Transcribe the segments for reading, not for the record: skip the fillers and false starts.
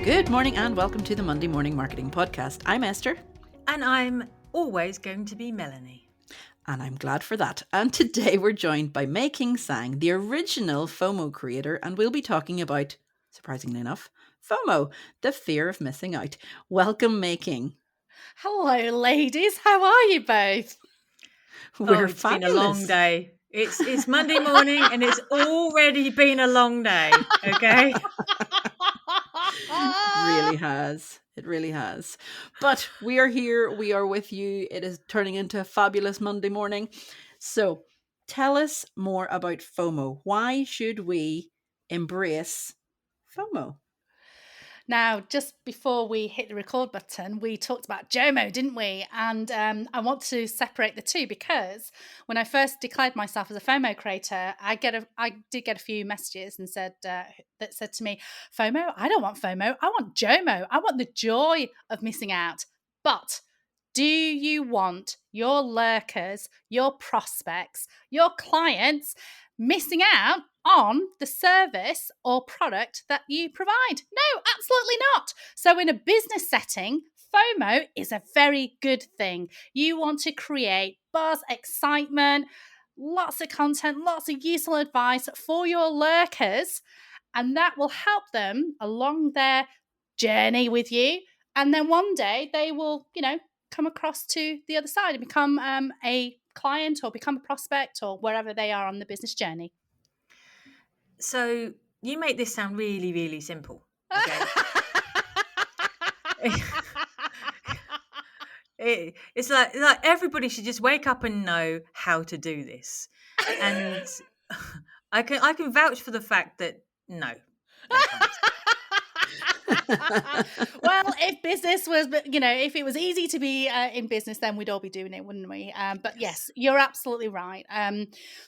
Good morning and welcome to the Monday Morning Marketing Podcast. I'm Esther. And I'm always going to be Melanie. And I'm glad for that. And today we're joined by May King Tsang, the original FOMO creator, and we'll be talking about, surprisingly enough, FOMO, the fear of missing out. Welcome, May King. Hello, ladies. How are you both? We're It's fabulous. been a long day. It's Monday morning and it's already been a long day, okay? It really has. But we are here. We are with you. It is turning into a fabulous Monday morning. So tell us more about FOMO. Why should we embrace FOMO? Now, just before we hit the record button, we talked about JOMO, didn't we? And I want to separate the two because when I first declared myself as a FOMO creator, I did get a few messages and said that said to me, FOMO, I don't want FOMO, I want JOMO. I want the joy of missing out. But do you want your lurkers, your prospects, your clients missing out on the service or product that you provide? No, absolutely not. So in a business setting, FOMO is a very good thing. You want to create buzz, excitement, lots of content, lots of useful advice for your lurkers, and that will help them along their journey with you. And then one day they will, come across to the other side and become a client or become a prospect or wherever they are on the business journey. So you make this sound really, really simple. Okay? It's like everybody should just wake up and know how to do this. And I can vouch for the fact that no. Well, if business was, if it was easy to be in business, then we'd all be doing it, wouldn't we? But yes, you're absolutely right.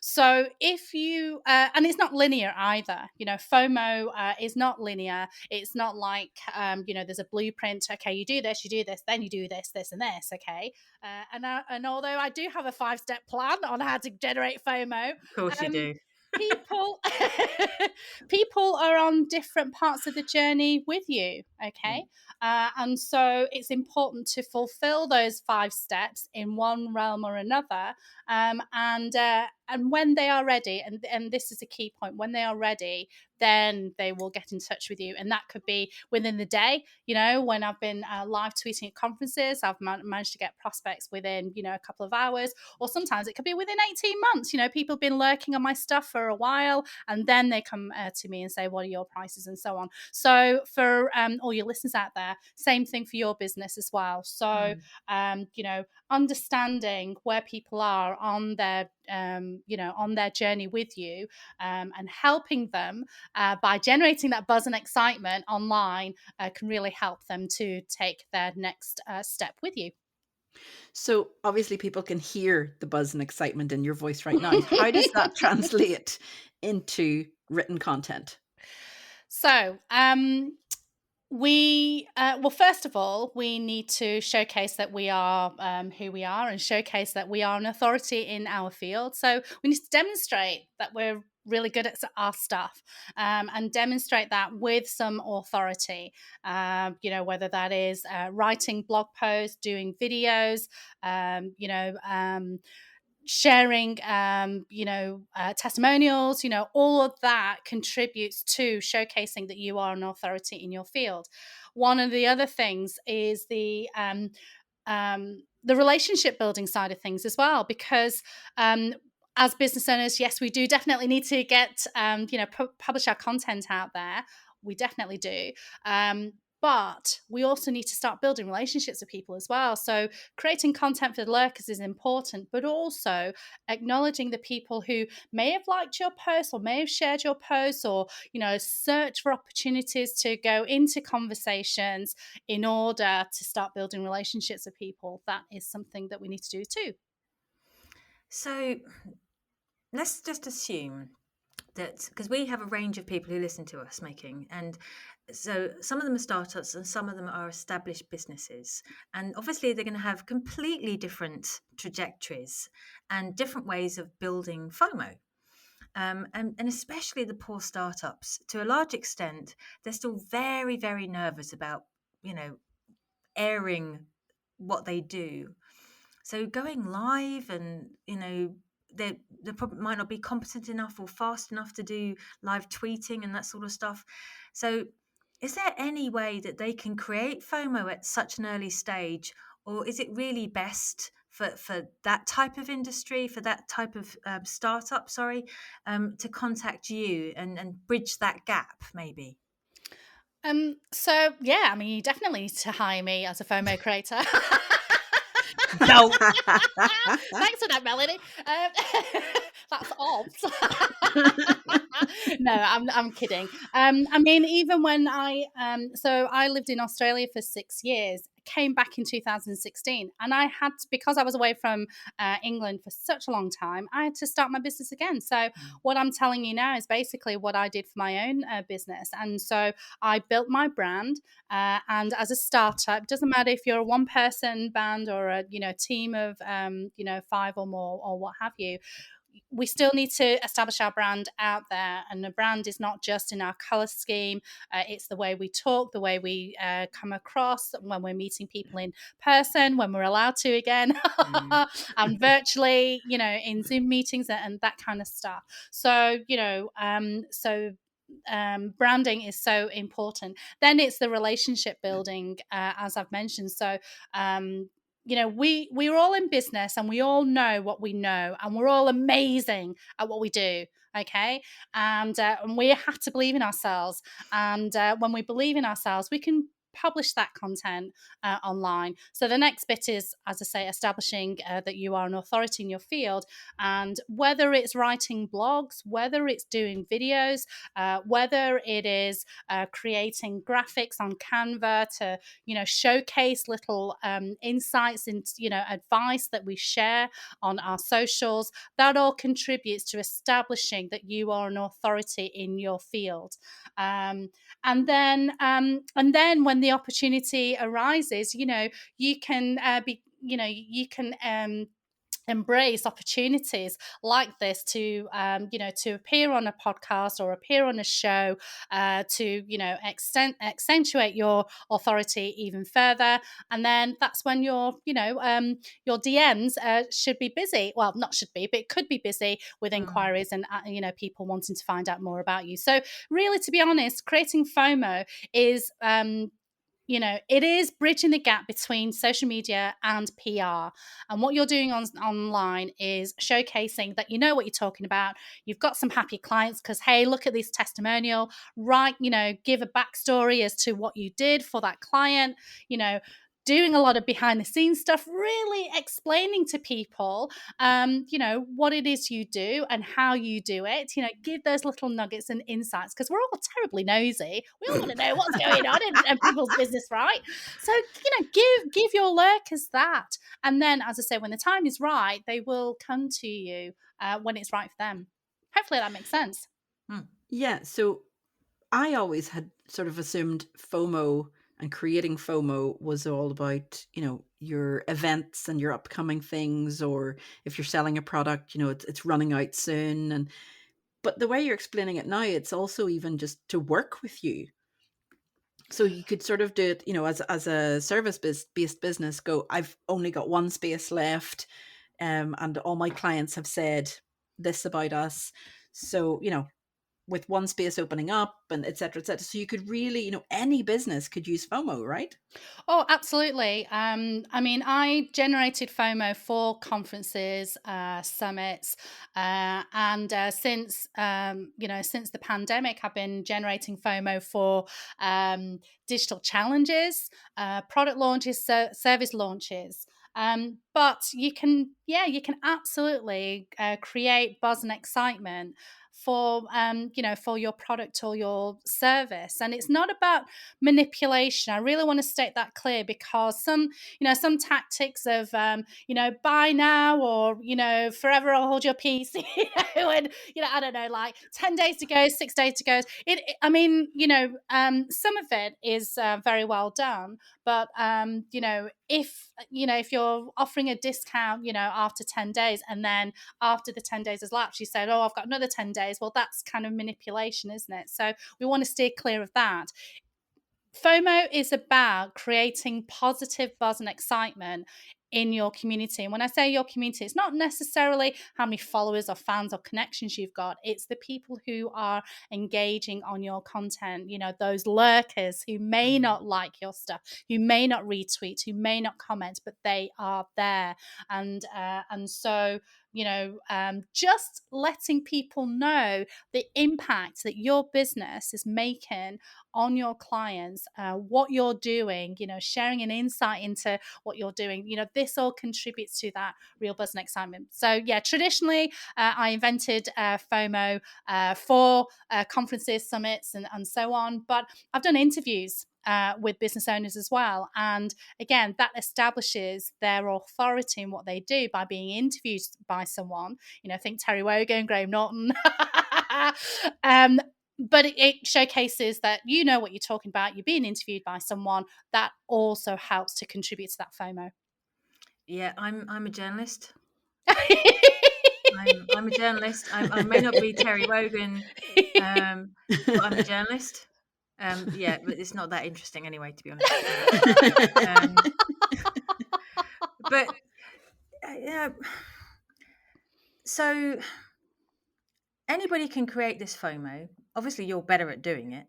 So if you, and it's not linear either, FOMO is not linear. It's not like, there's a blueprint. Okay, you do this, then you do this, this and this. Okay. And although I do have a 5-step plan on how to generate FOMO. Of course you do. People are on different parts of the journey with you, okay? And so it's important to fulfill those 5 steps in one realm or another. And when they are ready, and this is a key point, when they are ready, then they will get in touch with you. And that could be within the day. When I've been live tweeting at conferences, I've managed to get prospects within, a couple of hours, or sometimes it could be within 18 months. People have been lurking on my stuff for a while, and then they come to me and say, what are your prices and so on. So for all your listeners out there, same thing for your business as well. So, understanding where people are on their on their journey with you, and helping them by generating that buzz and excitement online can really help them to take their next step with you. So obviously people can hear the buzz and excitement in your voice right now. How does that translate into written content? So, first of all, we need to showcase that we are who we are and showcase that we are an authority in our field. So we need to demonstrate that we're really good at our stuff, and demonstrate that with some authority, whether that is writing blog posts, doing videos, sharing, testimonials, all of that contributes to showcasing that you are an authority in your field. One of the other things is the relationship building side of things as well, because as business owners, yes, we do definitely need to get, publish our content out there. We definitely do. But we also need to start building relationships with people as well. So creating content for the lurkers is important, but also acknowledging the people who may have liked your post or may have shared your post, or, search for opportunities to go into conversations in order to start building relationships with people. That is something that we need to do too. So let's just assume that, because we have a range of people who listen to us, May King, and So some of them are startups and some of them are established businesses. And obviously, they're going to have completely different trajectories and different ways of building FOMO. And especially the poor startups, to a large extent, they're still very, very nervous about, airing what they do. So going live and, they probably might not be competent enough or fast enough to do live tweeting and that sort of stuff. So is there any way that they can create FOMO at such an early stage, or is it really best for that type of industry, for that type of startup, to contact you and bridge that gap, maybe? So yeah, I mean, you definitely need to hire me as a FOMO creator. No. Thanks for that, Melanie. That's obs. No, I'm kidding. I mean, even when so I lived in Australia for 6 years, came back in 2016, and I had to, because I was away from England for such a long time, I had to start my business again. So what I'm telling you now is basically what I did for my own business, and so I built my brand. And as a startup, it doesn't matter if you're a one-person band or a team of 5 or more or what have you. We still need to establish our brand out there, and the brand is not just in our color scheme. It's the way we talk, the way we come across when we're meeting people in person, when we're allowed to again, and virtually, in Zoom meetings and that kind of stuff. So branding is so important. Then it's the relationship building, as I've mentioned. So we're all in business and we all know what we know and we're all amazing at what we do. Okay. And we have to believe in ourselves. And when we believe in ourselves, we can publish that content online. So the next bit is, as I say, establishing that you are an authority in your field. And whether it's writing blogs, whether it's doing videos, whether it is creating graphics on Canva to showcase little insights and advice that we share on our socials, that all contributes to establishing that you are an authority in your field. And then when the opportunity arises, you can embrace opportunities like this to to appear on a podcast or appear on a show, to accentuate your authority even further. And then that's when your DMs should be busy. Well, not should be, but it could be busy with inquiries and people wanting to find out more about you. So really, to be honest, creating FOMO is it is bridging the gap between social media and PR. And what you're doing online is showcasing that you know what you're talking about. You've got some happy clients because, hey, look at this testimonial, right? Give a backstory as to what you did for that client, doing a lot of behind the scenes stuff, really explaining to people, what it is you do and how you do it. Give those little nuggets and insights because we're all terribly nosy. We all want to know what's going on in people's business, right? So, give your lurkers that. And then, as I say, when the time is right, they will come to you when it's right for them. Hopefully that makes sense. Yeah. So I always had sort of assumed FOMO and creating FOMO was all about, your events and your upcoming things, or if you're selling a product, it's running out soon. But the way you're explaining it now, it's also even just to work with you. So you could sort of do it, as a based business, go, I've only got one space left. And all my clients have said this about us. So, with one space opening up and et cetera, et cetera. So you could really, any business could use FOMO, right? Oh, absolutely. I mean, I generated FOMO for conferences, summits, and since the pandemic, I've been generating FOMO for digital challenges, product launches, service launches. But you can absolutely create buzz and excitement for for your product or your service. And it's not about manipulation. I really want to state that clear, because some tactics of buy now, or forever I'll hold your peace, and I don't know, like 10 days to go, 6 days to go. Some of it is very well done, but if you're offering a discount after 10 days, and then after the 10 days has lapsed you said, oh, I've got another 10 days, well, that's kind of manipulation, isn't it? So we want to steer clear of that. FOMO is about creating positive buzz and excitement in your community. And when I say your community, it's not necessarily how many followers or fans or connections you've got. It's the people who are engaging on your content, those lurkers who may not like your stuff, who may not retweet, who may not comment, but they are there. And so just letting people know the impact that your business is making on your clients, what you're doing, sharing an insight into what you're doing, this all contributes to that real buzz and excitement. So yeah, traditionally I invented FOMO for conferences, summits, and so on, but I've done interviews with business owners as well. And again, that establishes their authority in what they do by being interviewed by someone, think Terry Wogan, Graham Norton. But it showcases that what you're talking about, you're being interviewed by someone. That also helps to contribute to that FOMO. Yeah, I'm a journalist. I'm a journalist. I may not be Terry Wogan, but I'm a journalist. Yeah, but it's not that interesting anyway, to be honest. But so anybody can create this FOMO. Obviously, you're better at doing it.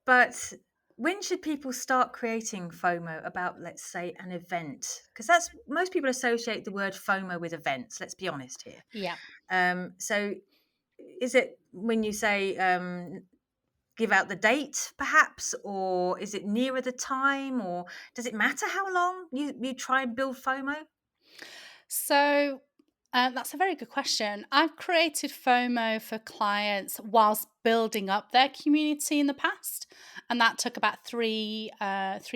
But when should people start creating FOMO about, let's say, an event? Because that's, most people associate the word FOMO with events. Let's be honest here. Yeah. So is it when you say give out the date, perhaps, or is it nearer the time, or does it matter how long you try and build FOMO? So that's a very good question. I've created FOMO for clients whilst building up their community in the past, and that took about 3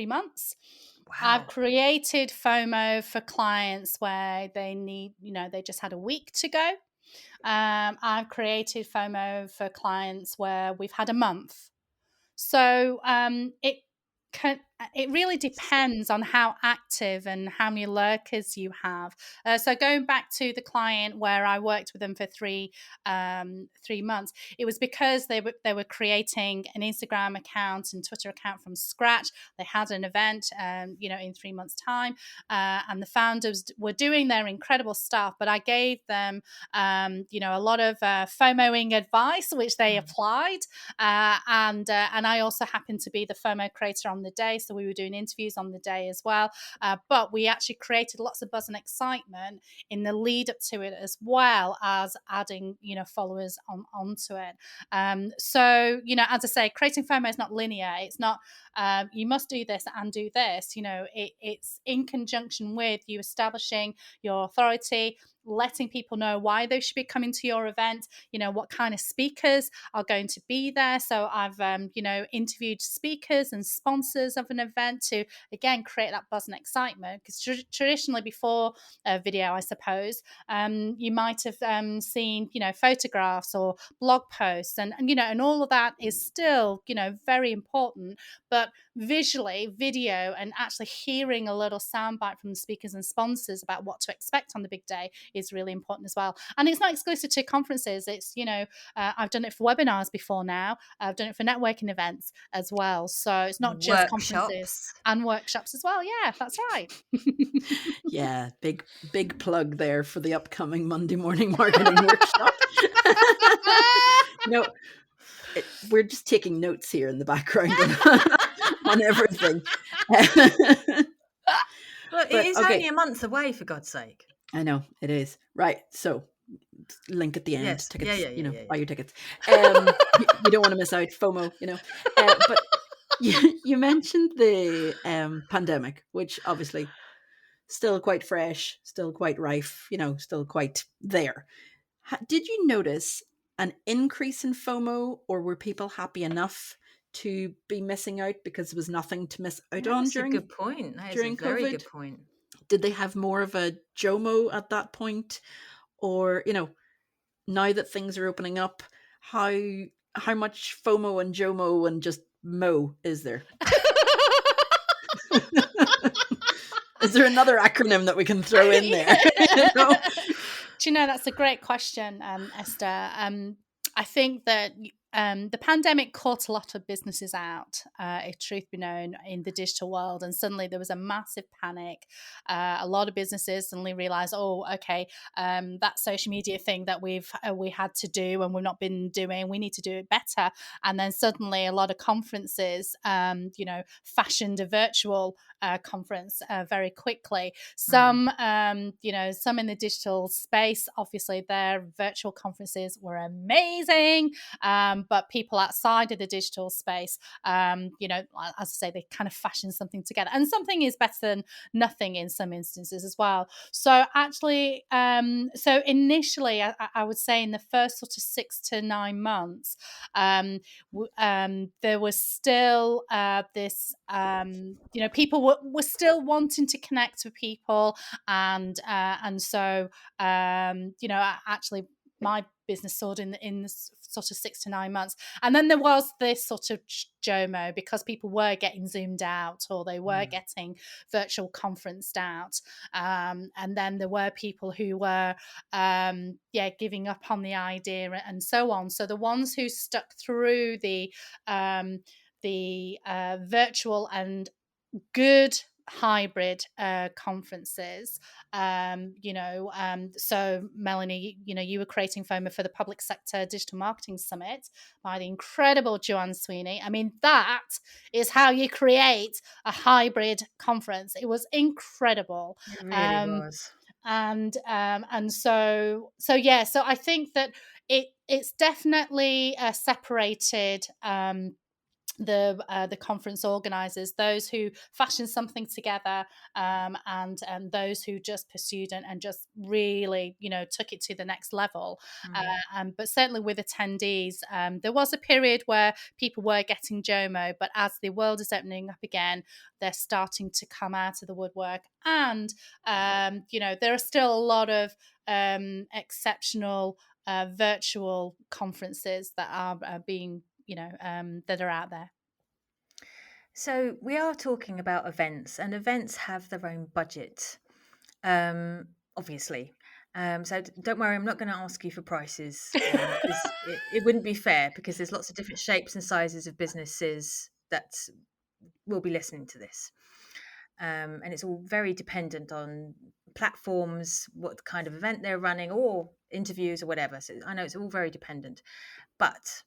months. Wow. I've created FOMO for clients where they need, they just had a week to go. I've created FOMO for clients where we've had a month. So it really depends on how active and how many lurkers you have. So going back to the client where I worked with them for 3 months, it was because they were creating an Instagram account and Twitter account from scratch. They had an event, in 3 months' time, and the founders were doing their incredible stuff. But I gave them, a lot of FOMOing advice, which they applied, and I also happened to be the FOMO creator on the day. So we were doing interviews on the day as well. But we actually created lots of buzz and excitement in the lead up to it, as well as adding, followers onto it. So, as I say, creating FOMO is not linear. It's not, you must do this and do this. It's in conjunction with you establishing your authority, letting people know why they should be coming to your event, what kind of speakers are going to be there. So I've, interviewed speakers and sponsors of an event to, again, create that buzz and excitement. Because traditionally before a video, I suppose, you might have seen, photographs or blog posts, and all of that is still, very important. But visually, video, and actually hearing a little soundbite from the speakers and sponsors about what to expect on the big day is really important as well. And it's not exclusive to conferences. It's, I've done it for webinars before now. I've done it for networking events as well. So it's not just conferences and workshops as well. Yeah, that's right. Yeah, big plug there for the upcoming Monday morning marketing workshop. We're just taking notes here in the background on everything. Well, it is only a month away, for God's sake. I know, it is. Right. So link at the end. Yes. Tickets, buy your tickets. You don't want to miss out. FOMO, But you mentioned the pandemic, which obviously still quite fresh, still quite rife, still quite there. Did you notice an increase in FOMO, or were people happy enough to be missing out because there was nothing to miss out on That's a good point. That is a during very COVID? good point. Did they have more of a JOMO at that point? Or, now that things are opening up, how much FOMO and JOMO and just Mo is there? Is there another acronym that we can throw in there? Do you know, that's a great question, Esther. I think that the pandemic caught a lot of businesses out, if truth be known, in the digital world. And suddenly there was a massive panic. A lot of businesses suddenly realized, oh, okay, that social media thing that we had to do and we've not been doing, we need to do it better. And then suddenly a lot of conferences, fashioned a virtual conference very quickly. Some, some in the digital space, obviously their virtual conferences were amazing. But people outside of the digital space, as I say, they kind of fashion something together. And something is better than nothing in some instances as well. So actually, so initially, I would say in the first sort of 6 to 9 months, there was still this, people were still wanting to connect with people. And so, actually, my business soared in sort of 6 to 9 months. And then there was this sort of JOMO, because people were getting Zoomed out, or they were getting virtual conferenced out. And then there were people who were, giving up on the idea and so on. So the ones who stuck through the virtual and good hybrid conferences. So Melanie, you were creating FOMO for the Public Sector Digital Marketing Summit by the incredible Joanne Sweeney. I mean, that is how you create a hybrid conference. It was incredible. It really was. And so I think that it's definitely separated the conference organizers, those who fashioned something together, and those who just pursued and just really took it to the next level. But certainly with attendees, there was a period where people were getting JOMO, but as the world is opening up again, they're starting to come out of the woodwork. And there are still a lot of exceptional virtual conferences that are being that are out there. So we are talking about events, and events have their own budget, obviously. So don't worry, I'm not going to ask you for prices. It wouldn't be fair, because there's lots of different shapes and sizes of businesses that will be listening to this. And it's all very dependent on platforms, what kind of event they're running, or interviews or whatever. So I know it's all very dependent. But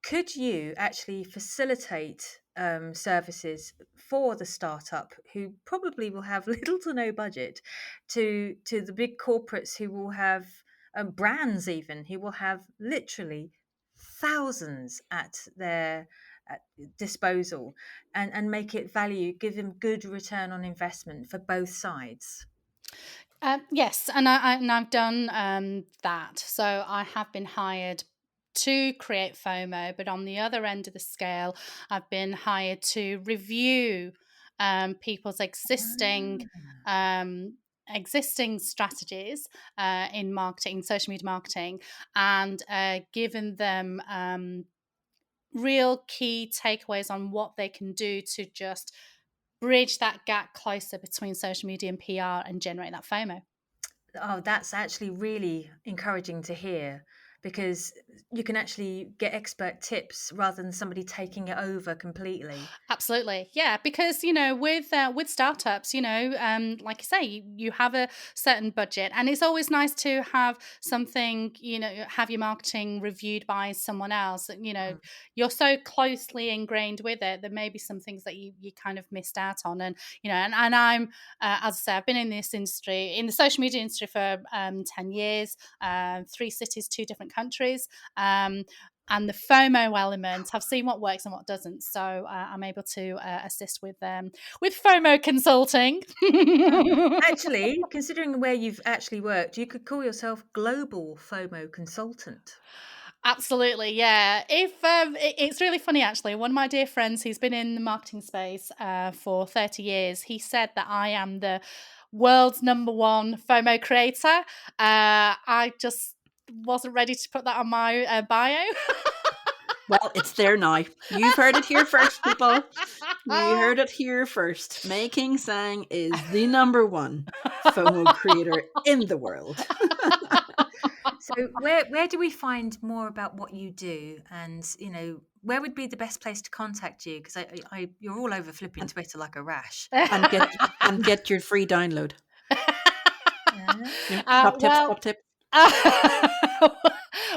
could you actually facilitate services for the startup, who probably will have little to no budget, to the big corporates who will have brands, even who will have literally thousands at their disposal, and make it value, give them good return on investment for both sides? Yes, and I've done that. So I have been hired to create FOMO, but on the other end of the scale, I've been hired to review people's existing strategies in marketing, social media marketing, and given them real key takeaways on what they can do to just bridge that gap closer between social media and PR and generate that FOMO. Oh, that's actually really encouraging to hear, because you can actually get expert tips rather than somebody taking it over completely. Absolutely. Yeah, because with startups, like you say, you have a certain budget, and it's always nice to have something, have your marketing reviewed by someone else. You're so closely ingrained with it, there may be some things that you kind of missed out on. And and I'm as I say, I've been in this industry, in the social media industry, for 10 years, 3 cities, 2 different countries. and the FOMO element. I've seen what works and what doesn't, so I'm able to assist with FOMO consulting. Actually, considering where you've actually worked, you could call yourself global FOMO consultant. Absolutely, yeah. If it's really funny, actually. One of my dear friends who's been in the marketing space for 30 years, he said that I am the world's #1 FOMO creator. I just wasn't ready to put that on my bio. Well, it's there now. You've heard it here first, people. You heard it here first. May King Tsang is the #1 FOMO creator in the world. So where do we find more about what you do, and where would be the best place to contact you? Because you're all over flipping Twitter like a rash. and get your free download. Yeah. Top tip.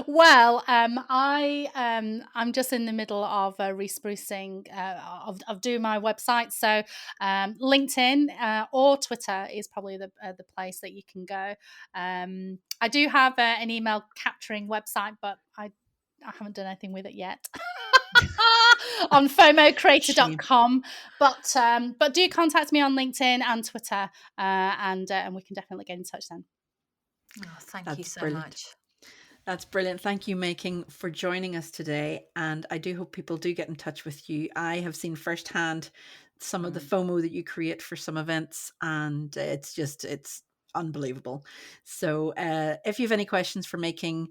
Well, I'm just in the middle of resprucing of doing my website. So LinkedIn or Twitter is probably the place that you can go. I do have an email capturing website, but I haven't done anything with it yet. On FOMOcreator.com, but do contact me on LinkedIn and Twitter, and we can definitely get in touch then. Oh, thank you so much. That's brilliant. Thank you, May King, for joining us today. And I do hope people do get in touch with you. I have seen firsthand some of the FOMO that you create for some events, and it's unbelievable. So if you have any questions for May King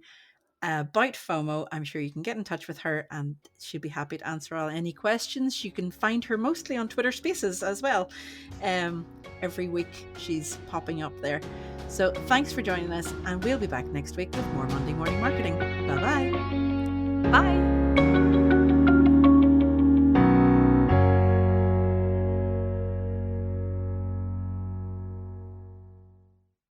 about FOMO, I'm sure you can get in touch with her and she'll be happy to answer any questions. You can find her mostly on Twitter Spaces as well. Every week she's popping up there. So thanks for joining us, and we'll be back next week with more Monday Morning Marketing. Bye-bye. Bye.